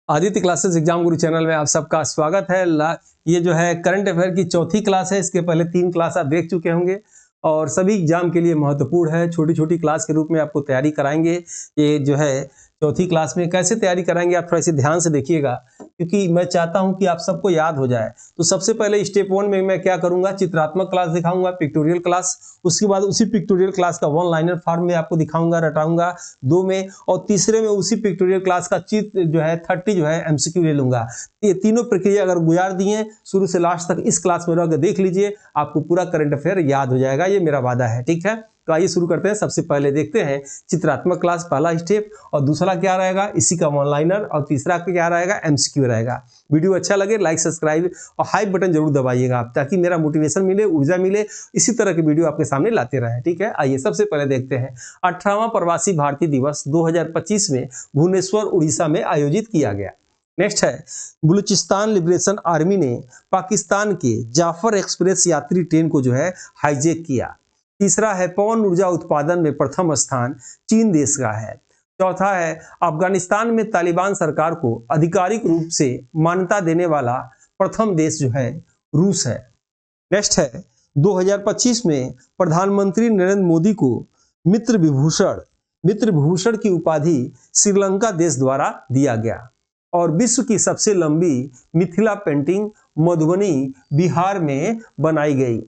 Aditya classes exam गुरु channel में आप सबका स्वागत है। ये जो है करंट अफेयर की चौथी क्लास है। इसके पहले 3 क्लास आप देख चुके होंगे और सभी एग्जाम के लिए महत्वपूर्ण है। छोटी छोटी क्लास के रूप में आपको तैयारी कराएंगे। ये जो है चौथी क्लास में कैसे तैयारी कराएंगे आप थोड़ा सी ध्यान से देखिएगा, क्योंकि मैं चाहता हूं कि आप सबको याद हो जाए। तो सबसे पहले स्टेप 1 में मैं क्या करूंगा, चित्रात्मक क्लास दिखाऊंगा, पिक्टोरियल क्लास। उसके बाद उसी पिक्टोरियल क्लास का 1 लाइनर फॉर्म में आपको दिखाऊंगा, रटाऊंगा 2 में, और तीसरे में उसी पिक्टोरियल क्लास का चित्र जो है 30 जो है एमसीक्यू ले लूंगा। ये तीनों प्रक्रिया अगर गुजार दिए शुरू से लास्ट तक इस क्लास में रह के देख लीजिए, आपको पूरा करंट अफेयर याद हो जाएगा। ये मेरा वादा है, ठीक है। तो आइए शुरू करते हैं। सबसे पहले देखते हैं चित्रात्मक क्लास पहला स्टेप, और दूसरा क्या रहेगा इसी का 1 लाइनर, और तीसरा क्या रहेगा एमसीक्यू रहेगा। वीडियो अच्छा लगे लाइक सब्सक्राइब और हाइप बटन जरूर दबाइएगा आप, ताकि मेरा मोटिवेशन मिले, ऊर्जा मिले, इसी तरह की वीडियो आपके सामने लाते रहे, ठीक है। आइए सबसे पहले देखते हैं 18वां प्रवासी भारतीय दिवस 2025 में भुवनेश्वर उड़ीसा में आयोजित किया गया। नेक्स्ट है बलूचिस्तान लिबरेशन आर्मी ने पाकिस्तान के जाफर एक्सप्रेस यात्री ट्रेन को जो है हाईजैक किया। तीसरा है पवन ऊर्जा उत्पादन में प्रथम स्थान चीन देश का है। चौथा है अफगानिस्तान में तालिबान सरकार को आधिकारिक रूप से मान्यता देने वाला प्रथम देश जो है रूस है। नेक्स्ट है 2025 में प्रधानमंत्री नरेंद्र मोदी को मित्र विभूषण की उपाधि श्रीलंका देश द्वारा दिया गया। और विश्व की सबसे लंबी मिथिला पेंटिंग मधुबनी बिहार में बनाई गई।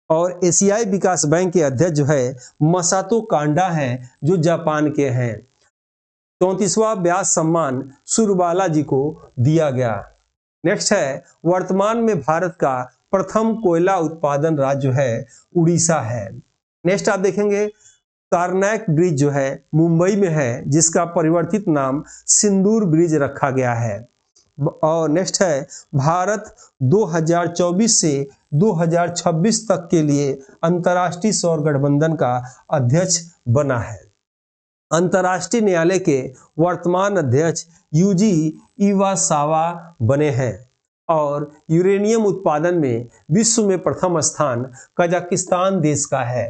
और एशियाई विकास बैंक के अध्यक्ष जो है मसातो कांडा हैं, जो जापान के हैं। 34वां व्यास सम्मान सुरबाला जी को दिया गया। नेक्स्ट है वर्तमान में भारत का प्रथम कोयला उत्पादन राज्य जो है उड़ीसा है। नेक्स्ट आप देखेंगे कार्नैक ब्रिज जो है मुंबई में है, जिसका परिवर्तित नाम सिंदूर ब्रिज रखा गया है। और नेक्स्ट है भारत 2024 से 2026 तक के लिए अंतर्राष्ट्रीय सौर गठबंधन का अध्यक्ष बना है। अंतर्राष्ट्रीय न्यायालय के वर्तमान अध्यक्ष यूजी इवासावा बने हैं। और यूरेनियम उत्पादन में विश्व में प्रथम स्थान कजाकिस्तान देश का है,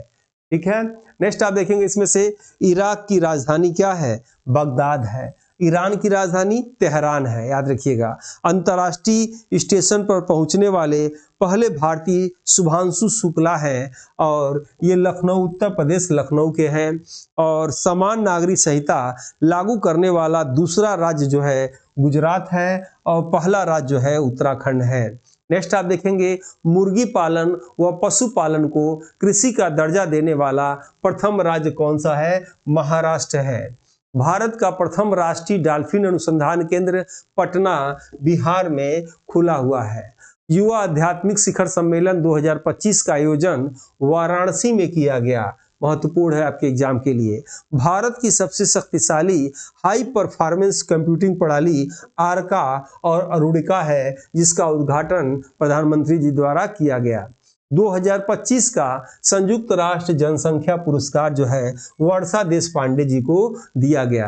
ठीक है। नेक्स्ट आप देखेंगे इसमें से इराक की राजधानी क्या है, बगदाद है। ईरान की राजधानी तेहरान है, याद रखिएगा। अंतर्राष्ट्रीय स्टेशन पर पहुंचने वाले पहले भारतीय शुभांशु शुक्ला हैं, और ये लखनऊ उत्तर प्रदेश लखनऊ के हैं। और समान नागरिक संहिता लागू करने वाला दूसरा राज्य जो है गुजरात है, और पहला राज्य जो है उत्तराखंड है। नेक्स्ट आप देखेंगे मुर्गी पालन व पशुपालन को कृषि का दर्जा देने वाला प्रथम राज्य कौन सा है, महाराष्ट्र है। भारत का प्रथम राष्ट्रीय डॉल्फिन अनुसंधान केंद्र पटना बिहार में खुला हुआ है। युवा आध्यात्मिक शिखर सम्मेलन 2025 का आयोजन वाराणसी में किया गया, महत्वपूर्ण है आपके एग्जाम के लिए। भारत की सबसे शक्तिशाली हाई परफॉर्मेंस कंप्यूटिंग प्रणाली आर्का और अरुणिका है, जिसका उद्घाटन प्रधानमंत्री जी द्वारा किया गया। 2025 का संयुक्त राष्ट्र जनसंख्या पुरस्कार जो है वर्षा देशपांडे जी को दिया गया।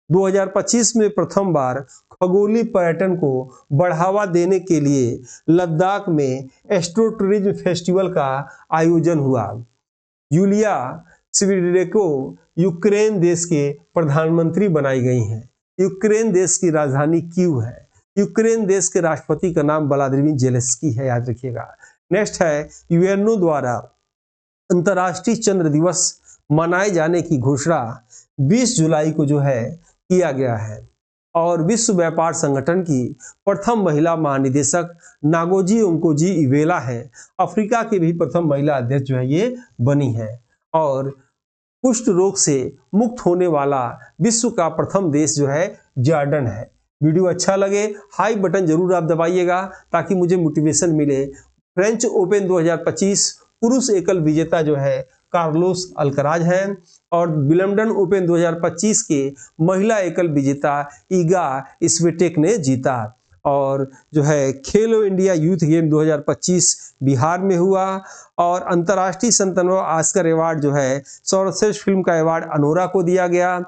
2025 में प्रथम बार खगोलीय पर्यटन को बढ़ावा देने के लिए लद्दाख में एस्ट्रो टूरिज्म फेस्टिवल का आयोजन हुआ। यूलिया स्विडेको यूक्रेन देश के प्रधानमंत्री बनाई गई हैं। यूक्रेन देश की राजधानी कीव है। यूक्रेन देश के राष्ट्रपति का नाम व्लादिमीर ज़ेलेंस्की है, याद रखिएगा। नेक्स्ट है यूएनओ द्वारा अंतर्राष्ट्रीय चंद्र दिवस मनाए जाने की घोषणा 20 जुलाई को जो है किया गया है। और विश्व व्यापार संगठन की प्रथम महिला महानिदेशक नागोजी ओंकोजी इवेला है। अफ्रीका के भी प्रथम महिला अध्यक्ष जो है ये बनी है। और कुष्ठ रोग से मुक्त होने वाला विश्व का प्रथम देश जो है जॉर्डन है। वीडियो अच्छा लगे हाई बटन जरूर आप दबाइएगा, ताकि मुझे मोटिवेशन मिले। फ्रेंच ओपन 2025 पुरुष एकल विजेता जो है कार्लोस अल्कराज हैं, और विंबलडन ओपन 2025 के महिला एकल विजेता ईगा स्विटेक ने जीता। और जो है खेलो इंडिया यूथ गेम 2025 बिहार में हुआ। और अंतर्राष्ट्रीय 97वां ऑस्कर अवार्ड जो है सर्वश्रेष्ठ फिल्म का अवार्ड अनोरा को दिया गया।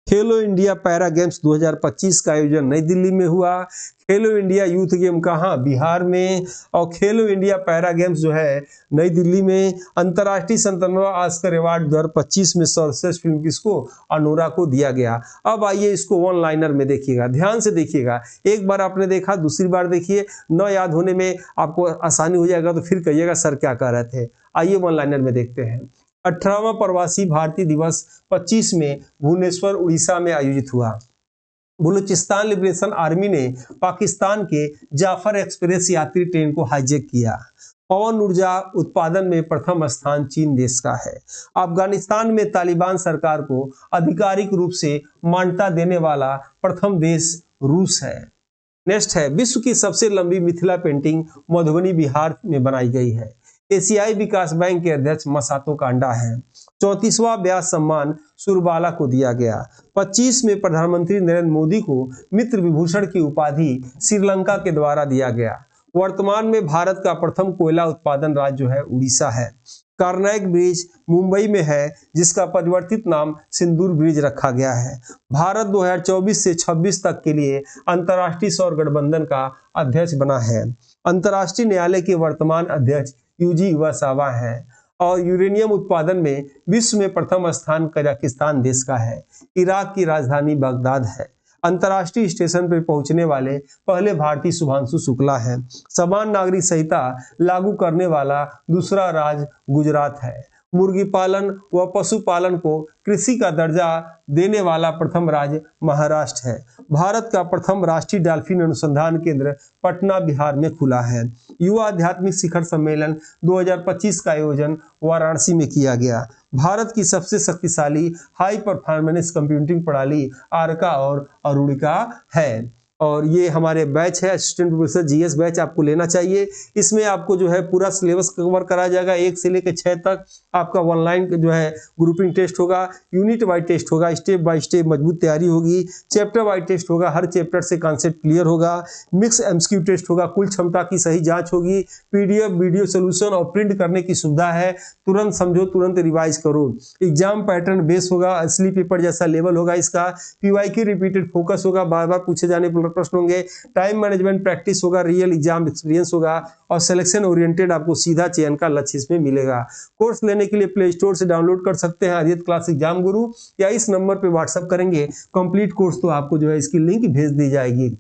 खेलो इंडिया पैरा गेम्स 2025 का आयोजन नई दिल्ली में हुआ। खेलो इंडिया यूथ गेम कहाँ? बिहार में। और खेलो इंडिया पैरा गेम्स जो है नई दिल्ली में। अंतर्राष्ट्रीय 97वां ऑस्कर अवार्ड 2025 में सर्वश्रेष्ठ फिल्म किसको? अनोरा को दिया गया। अब आइए इसको वन लाइनर में देखिएगा, ध्यान से देखिएगा। एक बार आपने देखा, दूसरी बार देखिए, न याद होने में आपको आसानी हो जाएगा तो फिर कहिएगा सर क्या कह रहे थे। आइए वन लाइनर में देखते हैं। 18वां प्रवासी भारतीय दिवस 25 में भुवनेश्वर उड़ीसा में आयोजित हुआ। बलूचिस्तान लिबरेशन आर्मी ने पाकिस्तान के जाफर एक्सप्रेस यात्री ट्रेन को हाईजैक किया। पवन ऊर्जा उत्पादन में प्रथम स्थान चीन देश का है। अफगानिस्तान में तालिबान सरकार को आधिकारिक रूप से मान्यता देने वाला प्रथम देश रूस है। नेक्स्ट है, विश्व की सबसे लंबी मिथिला पेंटिंग मधुबनी बिहार में बनाई गई है। एशियाई विकास बैंक के अध्यक्ष मसातो कांडा है। 34वां व्यास सम्मान सुरबाला को दिया गया। 25 में प्रधानमंत्री नरेंद्र मोदी को मित्र विभूषण की उपाधि श्रीलंका के द्वारा दिया गया। वर्तमान में भारत का प्रथम कोयला उत्पादन राज्य जो है उड़ीसा है। कार्नाइक ब्रिज मुंबई में है, जिसका परिवर्तित नाम सिंदूर ब्रिज रखा गया है। भारत 2024 से 26 तक के लिए अंतर्राष्ट्रीय सौर गठबंधन का अध्यक्ष बना है। अंतर्राष्ट्रीय न्यायालय के वर्तमान अध्यक्ष यूजी इवासावा है। और यूरेनियम उत्पादन में विश्व में प्रथम स्थान कजाकिस्तान देश का है। इराक की राजधानी बगदाद है। अंतर्राष्ट्रीय स्टेशन पर पहुंचने वाले पहले भारतीय शुभांशु शुक्ला है। समान नागरिक संहिता लागू करने वाला दूसरा राज्य गुजरात है। मुर्गी पालन व पशुपालन को कृषि का दर्जा देने वाला प्रथम राज्य महाराष्ट्र है। भारत का प्रथम राष्ट्रीय डॉल्फिन अनुसंधान केंद्र पटना बिहार में खुला है। युवा आध्यात्मिक शिखर सम्मेलन 2025 का आयोजन वाराणसी में किया गया। भारत की सबसे शक्तिशाली हाई परफॉर्मेंस कंप्यूटिंग प्रणाली आर्का और अरुणिका है। और ये हमारे बैच है, असिस्टेंट प्रोफेसर जीएस बैच आपको लेना चाहिए। इसमें आपको जो है पूरा सिलेबस कवर कराया जाएगा। 1 से लेकर 6 तक आपका ऑनलाइन जो है ग्रुपिंग टेस्ट होगा, यूनिट वाइज टेस्ट होगा, स्टेप बाय स्टेप मजबूत तैयारी होगी, चैप्टर वाइज टेस्ट होगा, हर चैप्टर से कॉन्सेप्ट क्लियर होगा, मिक्स एमसीक्यू टेस्ट होगा, कुल क्षमता की सही जांच होगी, पीडीएफ वीडियो सोल्यूशन और प्रिंट करने की सुविधा है। तुरंत समझो, तुरंत रिवाइज करो। एग्जाम पैटर्न बेस होगा, असली पेपर जैसा लेवल होगा इसका। पीवाईक्यू रिपीटेड फोकस होगा, बार बार पूछे जाने पर प्रश्न होंगे। टाइम मैनेजमेंट प्रैक्टिस होगा, रियल एग्जाम एक्सपीरियंस होगा और सिलेक्शन ओरिएंटेड आपको सीधा चयन का लक्ष्य इसमें मिलेगा। कोर्स लेने के लिए प्ले स्टोर से डाउनलोड कर सकते हैं आर्यत क्लास एग्जाम गुरु, या इस नंबर पे व्हाट्सएप करेंगे कंप्लीट कोर्स तो आपको जो है इसकी लिंक भेज दी जाएगी।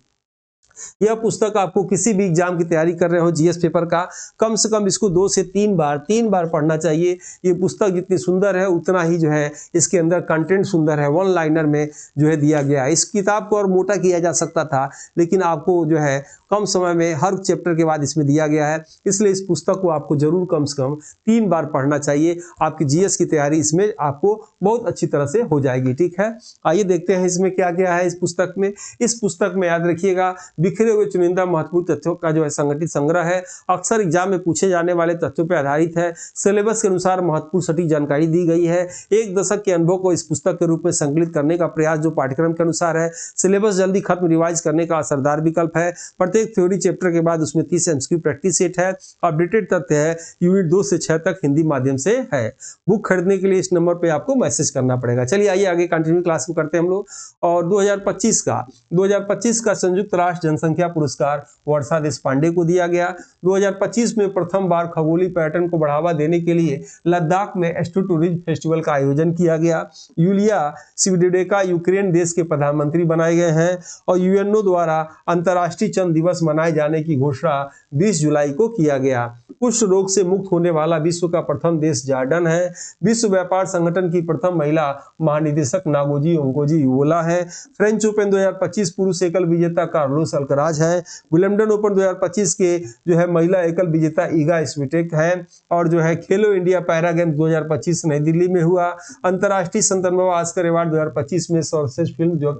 यह पुस्तक आपको किसी भी एग्जाम की तैयारी कर रहे हो जीएस पेपर का, कम से कम इसको 2 से 3 बार पढ़ना चाहिए। ये पुस्तक जितनी सुंदर है उतना ही जो है इसके अंदर कंटेंट सुंदर है। वन लाइनर में जो है दिया गया है। इस किताब को और मोटा किया जा सकता था, लेकिन आपको जो है कम समय में हर चैप्टर के बाद इसमें दिया गया है, इसलिए इस पुस्तक को आपको जरूर कम से कम 3 बार पढ़ना चाहिए। आपकी जीएस की तैयारी इसमें आपको बहुत अच्छी तरह से हो जाएगी। ठीक है, आइए देखते हैं इसमें क्या क्या है इस पुस्तक में। इस पुस्तक में याद रखिएगा, बिखरे हुए चुनिंदा महत्वपूर्ण तथ्यों का जो है संगठित संग्रह है। अक्सर एग्जाम में पूछे जाने वाले तथ्यों पर आधारित है। सिलेबस के अनुसार महत्वपूर्ण सटीक जानकारी दी गई है। 1 दशक के अनुभव को इस पुस्तक के रूप में संकलित करने का प्रयास जो पाठ्यक्रम के अनुसार है। सिलेबस जल्दी खत्म, रिवाइज करने का असरदार विकल्प है। प्रत्येक थ्योरी चैप्टर के बाद उसमें 30 एमसीक्यू प्रैक्टिस सेट है। अपडेटेड तथ्य है, यूनिट 2 से 6 तक हिंदी माध्यम से है। बुक खरीदने के लिए इस नंबर पे आपको मैसेज करना पड़ेगा। चलिए आइए आगे कंटिन्यू क्लास को करते हैं हम लोग। और 2025 का संयुक्त राष्ट्र जनसंख्या पुरस्कार वर्षा देशपांडे को दिया गया। 2025 में प्रथम बार खगोलीय पर्यटन को बढ़ावा देने के लिए लद्दाख में एस्ट्रो टूरिज्म फेस्टिवल का आयोजन किया गया। यूलिया स्विडेडेका यूक्रेन देश के प्रधानमंत्री बनाए गए हैं। और यूएनओ द्वारा अंतर्राष्ट्रीय चंद्र दिवस मनाए जाने की घोषणा 20 जुलाई को किया गया। कुष्ठ रोग से मुक्त होने वाला विश्व का प्रथम देश जॉर्डन है। विश्व व्यापार संगठन की प्रथम महिला महानिदेशक नागोजी ओंकोजी युवोला है। फ्रेंच ओपन 2025 पुरुष एकल विजेता कार्लोस अल्कराज है। विंबलडन ओपन 2025 के जो है महिला एकल विजेता ईगा स्विटेक है। और जो है खेलो इंडिया पैरा गेम्स 2025 नई दिल्ली में हुआ। अंतर्राष्ट्रीय 97वां ऑस्कर अवार्ड 2025 में सर्वश्रेष्ठ फिल्म जो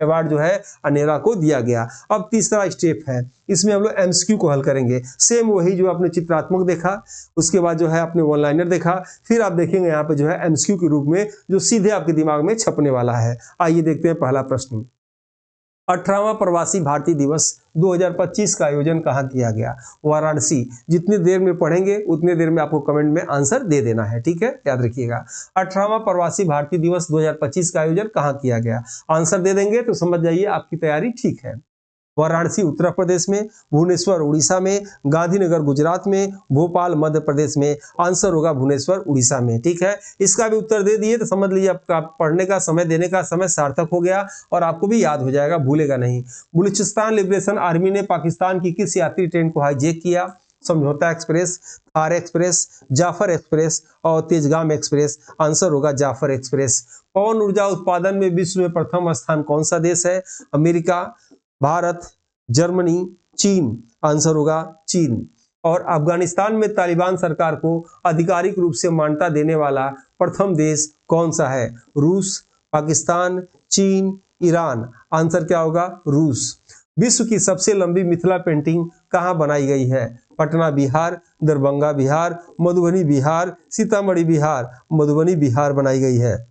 अवार्ड जो है अनेरा को दिया गया। अब तीसरा स्टेप है, इसमें हम लोग एमसीक्यू को हल करेंगे। सेम वही जो आपने चित्रात्मक देखा, उसके बाद जो है आपने वन लाइनर देखा, फिर आप देखेंगे यहाँ पे जो है एमसीक्यू के रूप में जो सीधे आपके दिमाग में छपने वाला है। आइए देखते हैं पहला प्रश्न। 18वां प्रवासी भारतीय दिवस 2025 का आयोजन कहाँ किया गया? वाराणसी। जितनी देर में पढ़ेंगे उतनी देर में आपको कमेंट में आंसर दे देना है, ठीक है, याद रखिएगा। 18वां प्रवासी भारतीय दिवस 2025 का आयोजन कहाँ किया गया? आंसर दे देंगे तो समझ जाइए आपकी तैयारी ठीक है। वाराणसी उत्तर प्रदेश में, भुवनेश्वर उड़ीसा में, गांधीनगर गुजरात में, भोपाल मध्य प्रदेश में। आंसर होगा भुवनेश्वर उड़ीसा में, ठीक है। इसका भी उत्तर दे दिए तो समझ लीजिए आपका पढ़ने का समय, देने का समय सार्थक हो गया और आपको भी याद हो जाएगा, भूलेगा नहीं। बलूचिस्तान लिबरेशन आर्मी ने पाकिस्तान की किस यात्री ट्रेन को हाईजैक किया? Samjhauta express, Thar express, Jaffar express और तेजगाम एक्सप्रेस। आंसर होगा जाफर एक्सप्रेस। पवन ऊर्जा उत्पादन में विश्व में प्रथम स्थान कौन सा देश है? अमेरिका, भारत, जर्मनी, चीन। आंसर होगा चीन। और अफगानिस्तान में तालिबान सरकार को आधिकारिक रूप से मान्यता देने वाला प्रथम देश कौन सा है? रूस, पाकिस्तान, चीन, ईरान। आंसर क्या होगा? रूस। विश्व की सबसे लंबी मिथिला पेंटिंग कहाँ बनाई गई है? पटना बिहार, दरभंगा बिहार, मधुबनी बिहार, सीतामढ़ी बिहार। मधुबनी बिहार बनाई गई है।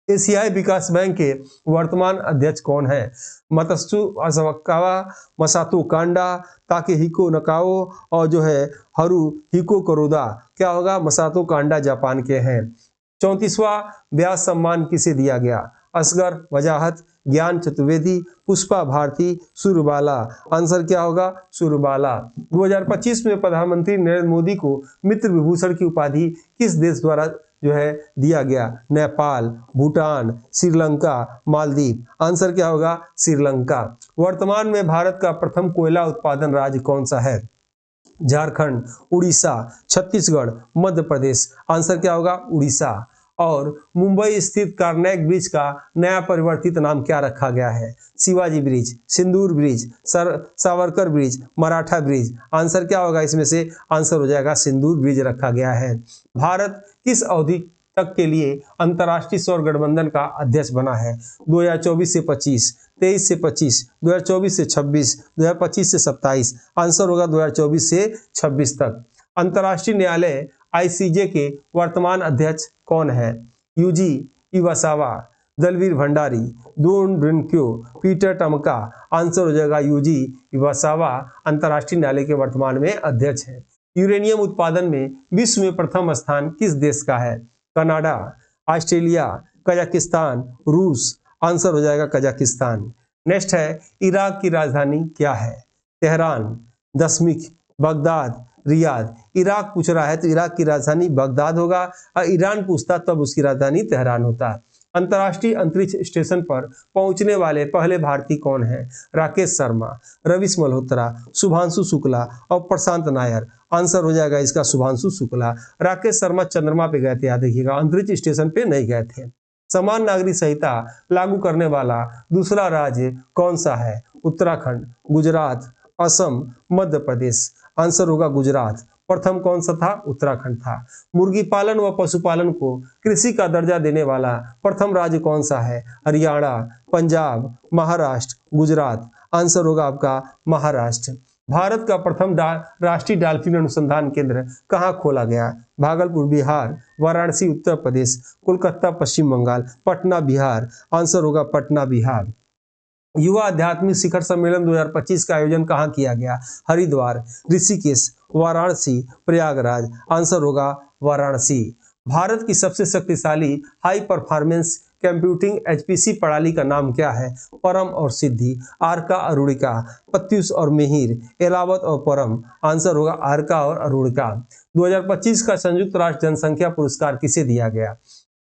एशियाई विकास बैंक के वर्तमान अध्यक्ष कौन है? मतसु असाकावा, मसातो कांडा, ताकेहिको नकाओ और जो है हरुहिको कुरोदा। क्या होगा? मसातो कांडा जापान के हैं। 34वां व्यास सम्मान किसे दिया गया? असगर वजाहत, ज्ञान चतुर्वेदी, पुष्पा भारती, सुरबाला। आंसर क्या होगा? सुरबाला। 2025 में प्रधानमंत्री नरेंद्र मोदी को मित्र विभूषण की उपाधि किस देश द्वारा जो है दिया गया? नेपाल, भूटान, श्रीलंका, मालदीव। आंसर क्या होगा? श्रीलंका। वर्तमान में भारत का प्रथम कोयला उत्पादन राज्य कौन सा है? झारखंड, उड़ीसा, छत्तीसगढ़, मध्य प्रदेश। आंसर क्या होगा? उड़ीसा। और मुंबई स्थित कार्नेग ब्रिज का नया परिवर्तित नाम क्या रखा गया है? Shivaji bridge, Sindoor bridge, Savarkar bridge, Maratha bridge. Answer क्या होगा इसमें से? आंसर हो जाएगा सिंदूर ब्रिज रखा गया है। भारत किस अवधि तक के लिए अंतर्राष्ट्रीय सौर गठबंधन का अध्यक्ष बना है? 2024 से 25, 23 से 25, 2024 से 26, 2025 से 27। आंसर होगा 2024 से 26 तक। अंतर्राष्ट्रीय न्यायालय ICJ के वर्तमान अध्यक्ष कौन है? यूजी इवासावा, दलवीर भंडारी, दोन ब्रिंक्यो, पीटर टमका। आंसर हो जाएगा यूजी इवासावा अंतर्राष्ट्रीय न्यायालय के वर्तमान में अध्यक्ष है। यूरेनियम उत्पादन में विश्व में प्रथम स्थान किस देश का है? कनाडा, ऑस्ट्रेलिया, कजाकिस्तान, रूस। आंसर हो जाएगा कजाकिस्तान। नेक्स्ट है, इराक की राजधानी क्या है? तेहरान, दशमिक, बगदाद, रियाद। इराक पूछ रहा है तो इराक की राजधानी बगदाद होगा और ईरान पूछता तब उसकी राजधानी तेहरान होता। अंतर्राष्ट्रीय अंतरिक्ष स्टेशन पर पहुंचने वाले पहले भारतीय कौन है? राकेश शर्मा, रवीश मल्होत्रा, शुभांशु शुक्ला और प्रशांत नायर। आंसर हो जाएगा इसका शुभांशु शुक्ला। राकेश शर्मा चंद्रमा पे गए थे, याद रखिएगा, अंतरिक्ष स्टेशन पे नहीं गए थे। समान नागरिक संहिता लागू करने वाला दूसरा राज्य कौन सा है? उत्तराखंड, गुजरात, असम, मध्य प्रदेश। आंसर होगा गुजरात। प्रथम कौन सा था? उत्तराखंड था। मुर्गी पालन व पशुपालन को कृषि का दर्जा देने वाला प्रथम राज्य कौन सा है? हरियाणा, पंजाब, महाराष्ट्र, गुजरात। आंसर होगा आपका महाराष्ट्र। भारत का प्रथम राष्ट्रीय डॉल्फिन अनुसंधान केंद्र कहाँ खोला गया? भागलपुर बिहार, वाराणसी उत्तर प्रदेश, कोलकाता पश्चिम बंगाल, पटना बिहार। आंसर होगा पटना बिहार। युवा आध्यात्मिक शिखर सम्मेलन 2025 का आयोजन कहाँ किया गया? हरिद्वार, ऋषिकेश, वाराणसी, प्रयागराज। आंसर होगा वाराणसी। भारत की सबसे शक्तिशाली हाई परफॉर्मेंस कंप्यूटिंग HPC प्रणाली का नाम क्या है? परम और सिद्धि, आर्का, अरुणिका, प्रत्यूष और मिहिर, एलावत और परम। आंसर होगा आर्का और अरुणिका। 2025 का संयुक्त राष्ट्र जनसंख्या पुरस्कार किसे दिया गया?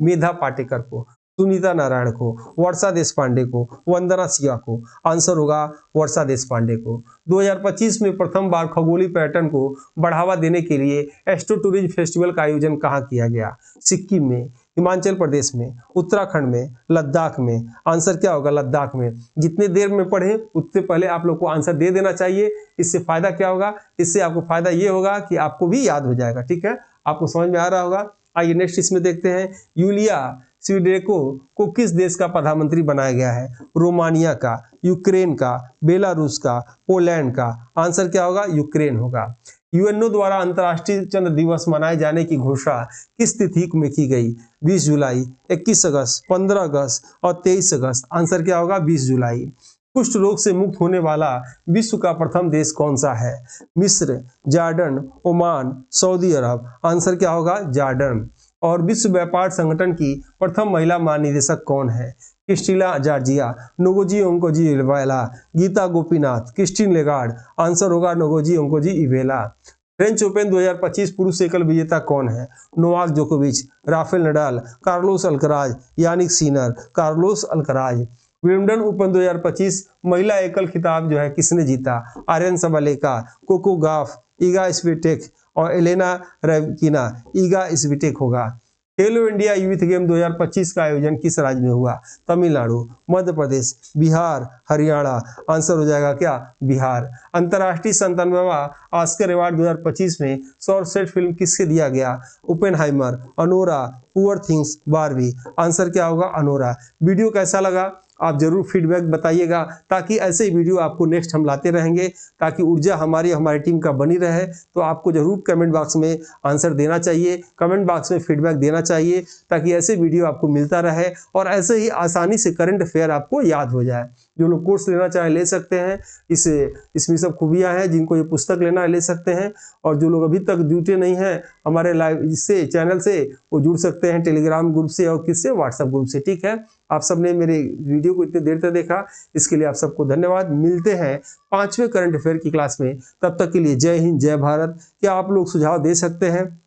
मेधा पाटेकर को, सुनीता नारायण को, वर्षा देशपांडे को, वंदना सिया को। आंसर होगा वर्षा देशपांडे को। 2025 में प्रथम बार खगोलीय पर्यटन को बढ़ावा देने के लिए एस्ट्रो टूरिज्म फेस्टिवल का आयोजन कहाँ किया गया? सिक्किम में, हिमाचल प्रदेश में, उत्तराखंड में, लद्दाख में। आंसर क्या होगा? लद्दाख में। जितनी देर में पढ़े उतने पहले आप लोग को आंसर दे देना चाहिए। इससे फायदा क्या होगा? इससे आपको फायदा ये होगा कि आपको भी याद हो जाएगा, ठीक है, आपको समझ में आ रहा होगा। आइए नेक्स्ट इसमें देखते हैं। यूलिया स्वीडेको को किस देश का प्रधानमंत्री बनाया गया है? रोमानिया का, यूक्रेन का, बेलारूस का, पोलैंड का। आंसर क्या होगा? यूक्रेन होगा। यूएनओ द्वारा अंतर्राष्ट्रीय चंद्र दिवस मनाए जाने की घोषणा किस तिथि में की गई? 20 जुलाई, 21 अगस्त, 15 अगस्त और 23 अगस्त। आंसर क्या होगा? 20 जुलाई। कुष्ठ रोग से मुक्त होने वाला विश्व का प्रथम देश कौन सा है? मिस्र, जॉर्डन, ओमान, सऊदी अरब। आंसर क्या होगा? जॉर्डन। और विश्व व्यापार संगठन की प्रथम महिला महानिदेशक कौन है? Kristalina Georgieva, Ngozi Okonjo-Iweala, Gita Gopinath, Christine Lagarde. Answer होगा नोगोजी ओंकोजी-इवेला। फ्रेंच ओपन 2025 पुरुष एकल विजेता कौन है? नोवाक जोकोविच, Rafael Nadal, Carlos Alcaraz, Jannik Sinner. Carlos Alcaraz. Wimbledon open 2025 महिला एकल खिताब जो है किसने जीता? Aryna Sabalenka, Coco Gauff, Iga Swiatek और एलेना रैवकिना। ईगा स्विटेक होगा। खेलो इंडिया यूथ गेम 2025 का आयोजन किस राज्य में हुआ? तमिलनाडु, मध्य प्रदेश, बिहार, हरियाणा। आंसर हो जाएगा क्या? बिहार। अंतर्राष्ट्रीय 97वां ऑस्कर अवार्ड 2025 में सर्वश्रेष्ठ फिल्म किसके दिया गया? Oppenheimer, Anora, poor things, Barbie. Answer क्या होगा? अनोरा। वीडियो कैसा लगा आप जरूर फीडबैक बताइएगा, ताकि ऐसे ही वीडियो आपको नेक्स्ट हम लाते रहेंगे, ताकि ऊर्जा हमारी टीम का बनी रहे। तो आपको जरूर कमेंट बॉक्स में आंसर देना चाहिए, कमेंट बॉक्स में फीडबैक देना चाहिए, ताकि ऐसे वीडियो आपको मिलता रहे और ऐसे ही आसानी से करंट अफेयर आपको याद हो जाए। जो लोग कोर्स लेना चाहे ले सकते हैं, इसमें सब खूबियाँ हैं। जिनको ये पुस्तक लेना है ले सकते हैं, और जो लोग अभी तक जुटे नहीं हैं हमारे लाइव इससे चैनल से, वो जुड़ सकते हैं टेलीग्राम ग्रुप से और किससे? व्हाट्सएप ग्रुप से। ठीक है, आप सबने मेरे वीडियो को इतनी देर तक देखा, इसके लिए आप सबको धन्यवाद। मिलते हैं 5वें करंट अफेयर की क्लास में, तब तक के लिए जय हिंद, जय भारत। क्या आप लोग सुझाव दे सकते हैं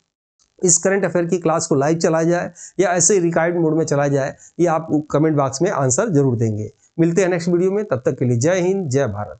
इस करंट अफेयर की क्लास को लाइव चलाया जाए या ऐसे ही रिकॉर्ड मोड में चलाया जाए? ये आप कमेंट बॉक्स में आंसर जरूर देंगे। मिलते हैं नेक्स्ट वीडियो में, तब तक के लिए जय हिंद, जय भारत।